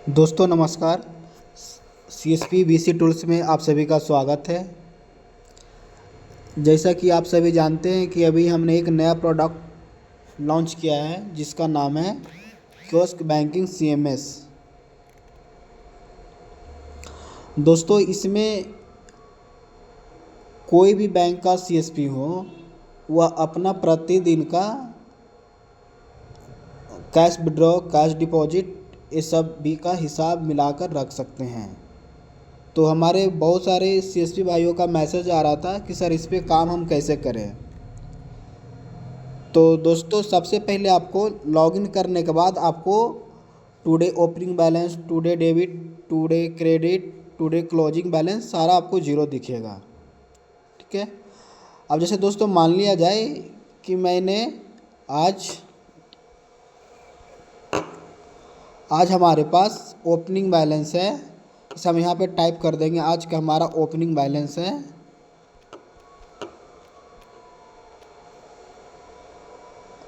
दोस्तों नमस्कार। CSP BC tools में आप सभी का स्वागत है। जैसा कि आप सभी जानते हैं कि अभी हमने एक नया प्रोडक्ट लॉन्च किया है जिसका नाम है कियोस्क बैंकिंग CMS। दोस्तों इसमें कोई भी बैंक का CSP हो वह अपना प्रतिदिन का कैश विड्रॉ, कैश डिपॉजिट ये सब भी का हिसाब मिलाकर रख सकते हैं। तो हमारे बहुत सारे CSP भाइयों का मैसेज आ रहा था कि सर इस पे काम हम कैसे करें। तो दोस्तों सबसे पहले आपको लॉगिन करने के बाद आपको today opening balance, today debit, today credit, today closing balance सारा आपको जीरो दिखेगा। ठीक है। अब जैसे दोस्तों मान लिया जाए कि मैंने आज हमारे पास ओपनिंग बैलेंस है। जैसे हम यहाँ पे टाइप कर देंगे आज का हमारा ओपनिंग बैलेंस है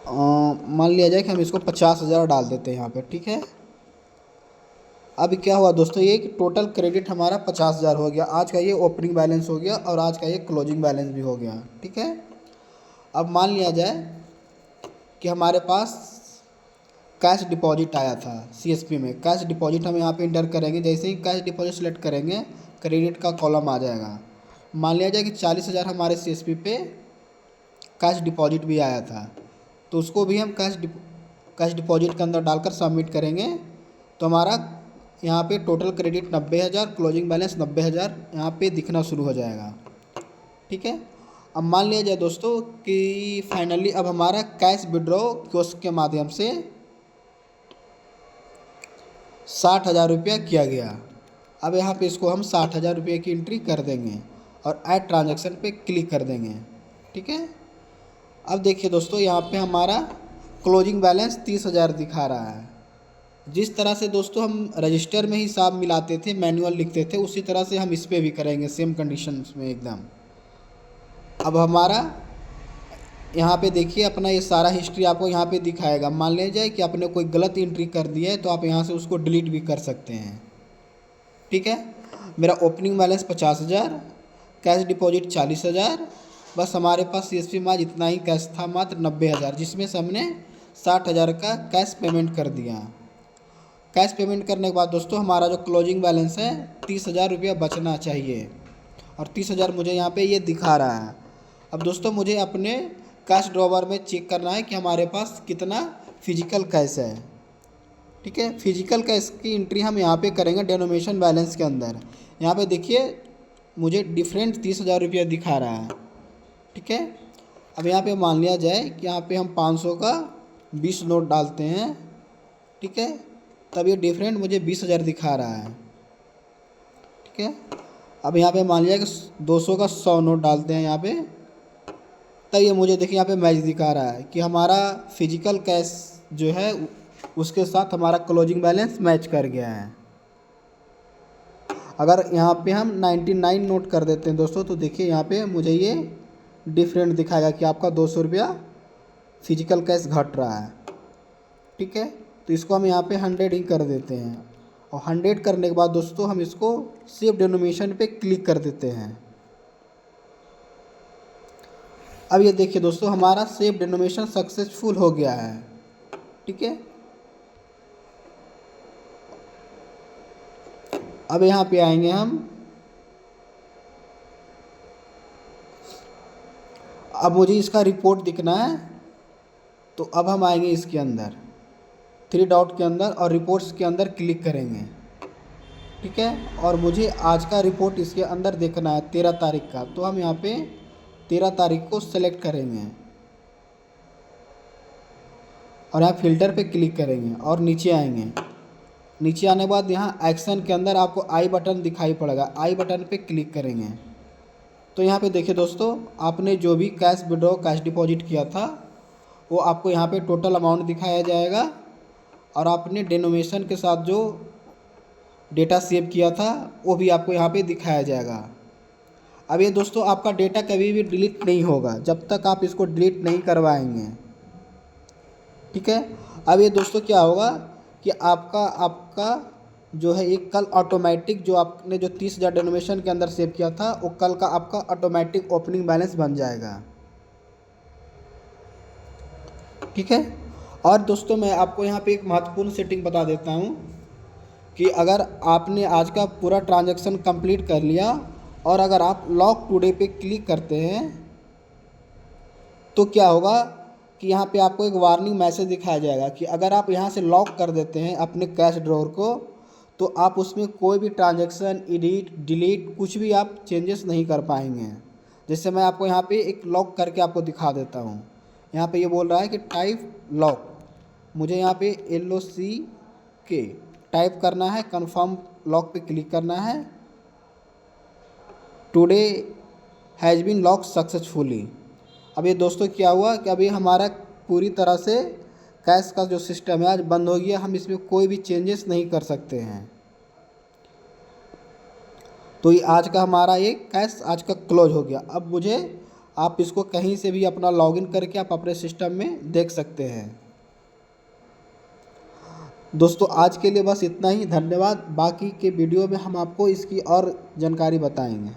मान लिया जाए कि हम इसको 50,000 डाल देते हैं यहाँ पे। ठीक है। अब क्या हुआ दोस्तों, ये कि टोटल क्रेडिट हमारा 50,000 हो गया। आज का ये ओपनिंग बैलेंस हो गया और आज का ये क्लोजिंग बैलेंस भी हो गया। ठीक है। अब मान लिया जाए कि हमारे पास कैश डिपॉजिट आया था CSP में। कैश डिपॉजिट हम यहाँ पे इंटर करेंगे। जैसे ही कैश डिपॉजिट सेलेक्ट करेंगे क्रेडिट का कॉलम आ जाएगा। मान लिया जाए कि 40,000 हमारे CSP पे कैश डिपॉजिट भी आया था, तो उसको भी हम कैश डिपॉजिट के अंदर डालकर सबमिट करेंगे। तो हमारा यहाँ पे टोटल क्रेडिट 90,000, क्लोजिंग बैलेंस 90,000 यहाँ पे दिखना शुरू हो जाएगा। ठीक है। अब मान लिया जाए दोस्तों कि फाइनली अब हमारा कैश विड्रॉ कियोस्क के माध्यम से 60,000 रुपया किया गया। अब यहाँ पे इसको हम 60,000 रुपये की एंट्री कर देंगे और ऐड ट्रांजैक्शन पे क्लिक कर देंगे। ठीक है। अब देखिए दोस्तों यहाँ पे हमारा क्लोजिंग बैलेंस 30,000 दिखा रहा है। जिस तरह से दोस्तों हम रजिस्टर में हिसाब मिलाते थे, मैनुअल लिखते थे, उसी तरह से हम इस पे भी करेंगे सेम कंडीशंस में एकदम। अब हमारा यहाँ पे देखिए अपना ये सारा हिस्ट्री आपको यहाँ पे दिखाएगा। मान लिया जाए कि आपने कोई गलत एंट्री कर दी है तो आप यहाँ से उसको डिलीट भी कर सकते हैं। ठीक है। मेरा ओपनिंग बैलेंस 50,000, कैश डिपॉजिट 40,000, बस हमारे पास CSP में आज इतना ही कैश था, मात्र 90,000, जिसमें से हमने 60,000 का कैश पेमेंट कर दिया। कैश पेमेंट करने के बाद दोस्तों हमारा जो क्लोजिंग बैलेंस है 30,000 रुपया बचना चाहिए और 30,000 मुझे यहाँ पे ये दिखा रहा है। अब दोस्तों मुझे अपने कैश ड्रॉवर में चेक करना है कि हमारे पास कितना फिजिकल कैश है। ठीक है। फिजिकल कैश की एंट्री हम यहाँ पे करेंगे डिनोमिनेशन बैलेंस के अंदर। यहाँ पे देखिए मुझे डिफरेंट 30,000 रुपया दिखा रहा है। ठीक है। अब यहाँ पे मान लिया जाए कि यहाँ पे हम 500 का 20 नोट डालते हैं। ठीक है। तब ये डिफरेंट मुझे 20,000 दिखा रहा है। ठीक है। अब यहाँ पे मान लिया कि 200 का 100 नोट डालते हैं यहाँ पे, तब ये मुझे देखिए यहाँ पे मैच दिखा रहा है कि हमारा फिजिकल कैश जो है उसके साथ हमारा क्लोजिंग बैलेंस मैच कर गया है। अगर यहाँ पे हम 99 नोट कर देते हैं दोस्तों तो देखिए यहाँ पे मुझे ये डिफरेंट दिखाएगा कि आपका 200 रुपया फिजिकल कैश घट रहा है। ठीक है। तो इसको हम यहाँ पे 100 ही कर देते हैं और 100 करने के बाद दोस्तों हम इसको सेव डिनोमिनेशन पे क्लिक कर देते हैं। अब ये देखिए दोस्तों हमारा सेव डिनोमिनेशन सक्सेसफुल हो गया है। ठीक है। अब यहाँ पे आएंगे हम। अब मुझे इसका रिपोर्ट दिखना है तो अब हम आएंगे इसके अंदर 3 डॉट के अंदर और रिपोर्ट्स के अंदर क्लिक करेंगे। ठीक है। और मुझे आज का रिपोर्ट इसके अंदर देखना है 13 तारीख का, तो हम यहाँ पे 13 तारीख को सेलेक्ट करेंगे और यहाँ फिल्टर पे क्लिक करेंगे और नीचे आएंगे। नीचे आने के बाद यहाँ एक्शन के अंदर आपको आई बटन दिखाई पड़ेगा, आई बटन पे क्लिक करेंगे। तो यहाँ पे देखिए दोस्तों आपने जो भी कैश विड्रॉ, कैश डिपॉजिट किया था वो आपको यहाँ पे टोटल अमाउंट दिखाया जाएगा और आपने डिनोमिनेशन के साथ जो डेटा सेव किया था वो भी आपको यहाँ पे दिखाया जाएगा। अब ये दोस्तों आपका डेटा कभी भी डिलीट नहीं होगा जब तक आप इसको डिलीट नहीं करवाएंगे। ठीक है। अब ये दोस्तों क्या होगा कि आपका जो है एक कल ऑटोमेटिक जो आपने जो 30,000 डोनेशन के अंदर सेव किया था वो कल का आपका ऑटोमेटिक ओपनिंग बैलेंस बन जाएगा। ठीक है। और दोस्तों मैं आपको यहाँ पे एक महत्वपूर्ण सेटिंग बता देता हूँ कि अगर आपने आज का पूरा ट्रांजैक्शन कंप्लीट कर लिया और अगर आप लॉक टुडे पे क्लिक करते हैं तो क्या होगा कि यहाँ पे आपको एक वार्निंग मैसेज दिखाया जाएगा कि अगर आप यहाँ से लॉक कर देते हैं अपने कैश ड्रॉअर को तो आप उसमें कोई भी ट्रांजैक्शन एडिट डिलीट कुछ भी आप चेंजेस नहीं कर पाएंगे। जैसे मैं आपको यहाँ पे एक लॉक करके आपको दिखा देता हूँ। यहाँ पे ये बोल रहा है कि टाइप लॉक, मुझे यहाँ पे LOCK टाइप करना है, कंफर्म लॉक पे क्लिक करना है। Today has been lock successfully. अब ये दोस्तों क्या हुआ कि अभी हमारा पूरी तरह से कैश का जो सिस्टम है आज बंद हो गया, हम इसमें कोई भी चेंजेस नहीं कर सकते हैं। तो ये आज का हमारा ये कैश आज का क्लोज हो गया। अब मुझे आप इसको कहीं से भी अपना लॉगिन करके आप अपने सिस्टम में देख सकते हैं। दोस्तों आज के लिए बस इतना ही, धन्यवाद। बाकी के वीडियो में हम आपको इसकी और जानकारी बताएंगे।